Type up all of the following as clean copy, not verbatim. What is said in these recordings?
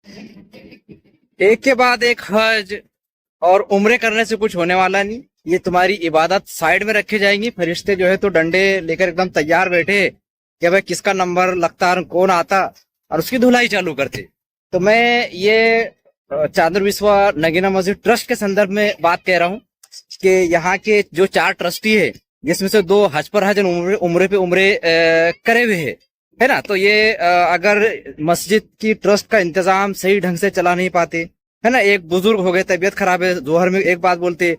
एक के बाद एक हज और उम्रे करने से कुछ होने वाला नहीं। ये तुम्हारी इबादत साइड में रखे जाएंगी। फरिश्ते जो है तो डंडे लेकर एकदम तैयार बैठे कि भाई किसका नंबर लगता और कौन आता, और उसकी धुलाई चालू करते। तो मैं ये चादर विश्वा नगीना मस्जिद ट्रस्ट के संदर्भ में बात कह रहा हूँ कि यहाँ के जो 4 ट्रस्टी है, जिसमें से 2 हज पर हज उम्रे पे उम्रे करे हुए है ना। तो ये अगर मस्जिद की ट्रस्ट का इंतजाम सही ढंग से चला नहीं पाते, है ना, एक बुजुर्ग हो गए, तबीयत खराब है, जोहर में एक बात बोलते,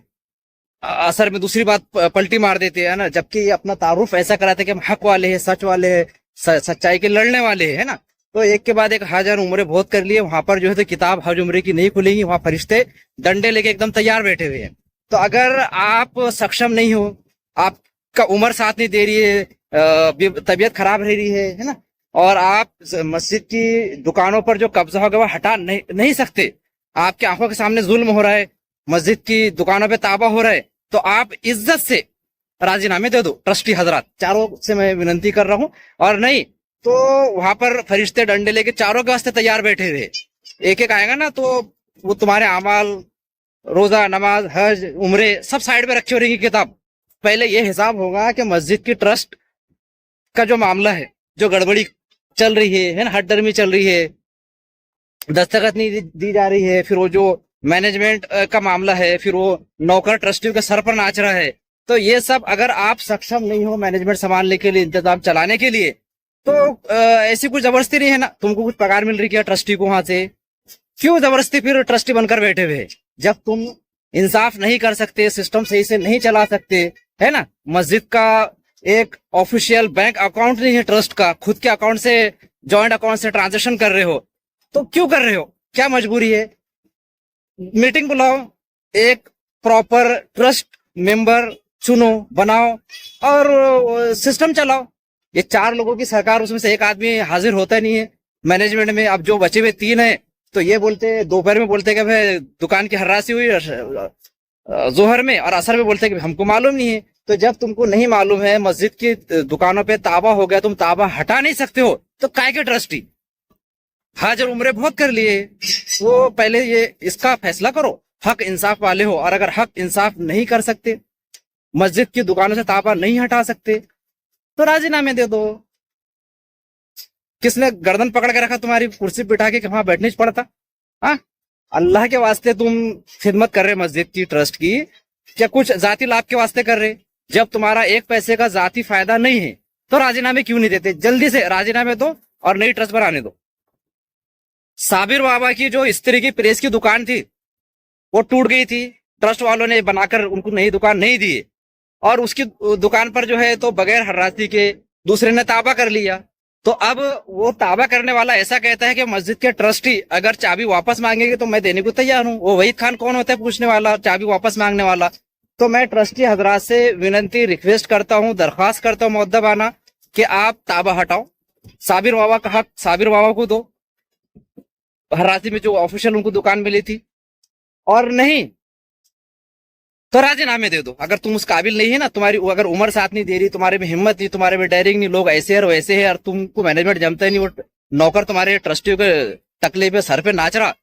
असर में दूसरी बात पलटी मार देते हैं ना, जबकि ये अपना तारुफ ऐसा कराते कि हम हक वाले हैं, सच वाले हैं, सच्चाई के लड़ने वाले हैं, है ना। तो एक के बाद एक हज और उम्रे बहुत कर लिए। वहां पर जो है तो किताब हज उम्रे की नहीं खुलेंगी, वहां फरिश्ते डंडे लेके एकदम तैयार बैठे हुए हैं। तो अगर आप सक्षम नहीं हो, आपका उम्र साथ नहीं दे रही है, तबीयत खराब रह रही है ना, और आप मस्जिद की दुकानों पर जो कब्जा होगा वो हटा नहीं सकते, आपकी आंखों के सामने जुल्म हो रहा है, मस्जिद की दुकानों पे ताबा हो रहा है, तो आप इज्जत से राजीनामे दे दो। ट्रस्टी हजरात चारों से मैं विनती कर रहा हूं। और नहीं तो वहां पर फरिश्ते डंडे लेके चारों के वास्ते तैयार बैठे हुए, एक एक आएगा ना तो वो तुम्हारे अमाल, रोजा, नमाज, हज, उम्रे सब साइड में रखी हो रहेगी किताब। पहले ये हिसाब होगा कि मस्जिद की ट्रस्ट का जो मामला है, जो गड़बड़ी चल रही है ना, हटदर्मी चल रही है, दस्तखत नहीं दी जा रही है, फिर वो जो मैनेजमेंट का मामला है, फिर वो नौकर ट्रस्टियों के सर पर नाच रहा है, तो ये सब अगर आप सक्षम नहीं हो मैनेजमेंट संभालने के लिए, इंतजाम चलाने के लिए, तो ऐसी कुछ जबरदस्ती नहीं है ना। तुमको कुछ पगार मिल रही है ट्रस्टी को वहां से, क्यों जबरदस्ती फिर ट्रस्टी बनकर बैठे हुए? जब तुम इंसाफ नहीं कर सकते, सिस्टम सही से नहीं चला सकते, है ना, मस्जिद का एक ऑफिशियल बैंक अकाउंट नहीं है ट्रस्ट का, खुद के अकाउंट से, जॉइंट अकाउंट से ट्रांजेक्शन कर रहे हो, तो क्यों कर रहे हो? क्या मजबूरी है? मीटिंग बुलाओ, एक प्रॉपर ट्रस्ट मेंबर चुनो, बनाओ और सिस्टम चलाओ। ये 4 लोगों की सरकार, उसमें से एक आदमी हाजिर होता नहीं है मैनेजमेंट में। अब जो बचे हुए 3 है तो ये बोलते, दोपहर में बोलते कि भाई दुकान की हर्रासी हुई, जोहर में, और असर में बोलते कि हमको मालूम नहीं है। तो जब तुमको नहीं मालूम है, मस्जिद की दुकानों पे ताबा हो गया, तुम ताबा हटा नहीं सकते हो, तो काय के ट्रस्टी? हज और उम्रे बहुत कर लिए, वो पहले ये इसका फैसला करो, हक इंसाफ वाले हो। और अगर हक इंसाफ नहीं कर सकते, मस्जिद की दुकानों से ताबा नहीं हटा सकते, तो राजीनामे दे दो। किसने गर्दन पकड़ के रखा तुम्हारी कुर्सी बिठा के वहां बैठने पड़ता? हाँ, अल्लाह के वास्ते तुम खिदमत कर रहे मस्जिद की ट्रस्ट की, क्या कुछ जाती लाभ के वास्ते कर रहे? जब तुम्हारा एक पैसे का जाती फायदा नहीं है तो राजीनामे क्यों नहीं देते? जल्दी से राजीनामे दो और नई ट्रस्ट बनाने दो। साबिर बाबा की जो स्त्री की प्रेस की दुकान थी वो टूट गई थी, ट्रस्ट वालों ने बनाकर उनको नई दुकान नहीं दी, और उसकी दुकान पर जो है तो बगैर हर्रासी के दूसरे ने ताबा कर लिया। तो अब वो ताबा करने वाला ऐसा कहता है कि मस्जिद के ट्रस्टी अगर चाबी वापस मांगेंगे तो मैं देने को तैयार हूँ। वो वहीद खान कौन होता है पूछने वाला, चाबी वापस मांगने वाला? तो मैं ट्रस्टी हजरात से विनती, रिक्वेस्ट करता हूँ, दरख्वास्त करता हूँ मुअद्दबाना कि आप ताबा हटाओ, साबिर बाबा का हक साबिर बाबा को दो, हर्रासी में जो ऑफिशियल उनको दुकान मिली थी, और नहीं तो राजीनामे दे दो। अगर तुम उस काबिल नहीं है ना, तुम्हारी अगर उम्र साथ नहीं दे रही, तुम्हारे में हिम्मत नहीं, तुम्हारे में डेयरिंग नहीं, लोग ऐसे है और वैसे है, और तुमको मैनेजमेंट जमता नहीं, वो नौकर तुम्हारे ट्रस्टियों के टकले पे, सर पे नाच रहा,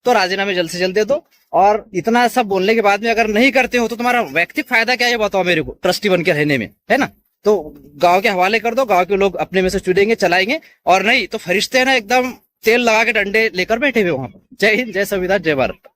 तो राजीनामे जल्द से जल्द दे दो। और इतना सब बोलने के बाद में अगर नहीं करते हो तो तुम्हारा व्यक्तिगत फायदा क्या है बताओ मेरे को, ट्रस्टी बन के रहने में, है ना? तो गांव के हवाले कर दो, गांव के लोग अपने में से चुनेंगे, चलाएंगे। और नहीं तो फरिश्ते है ना एकदम तेल लगा के डंडे लेकर बैठे हुए वहां पर। जय हिंद, जय संविधान, जय भारत।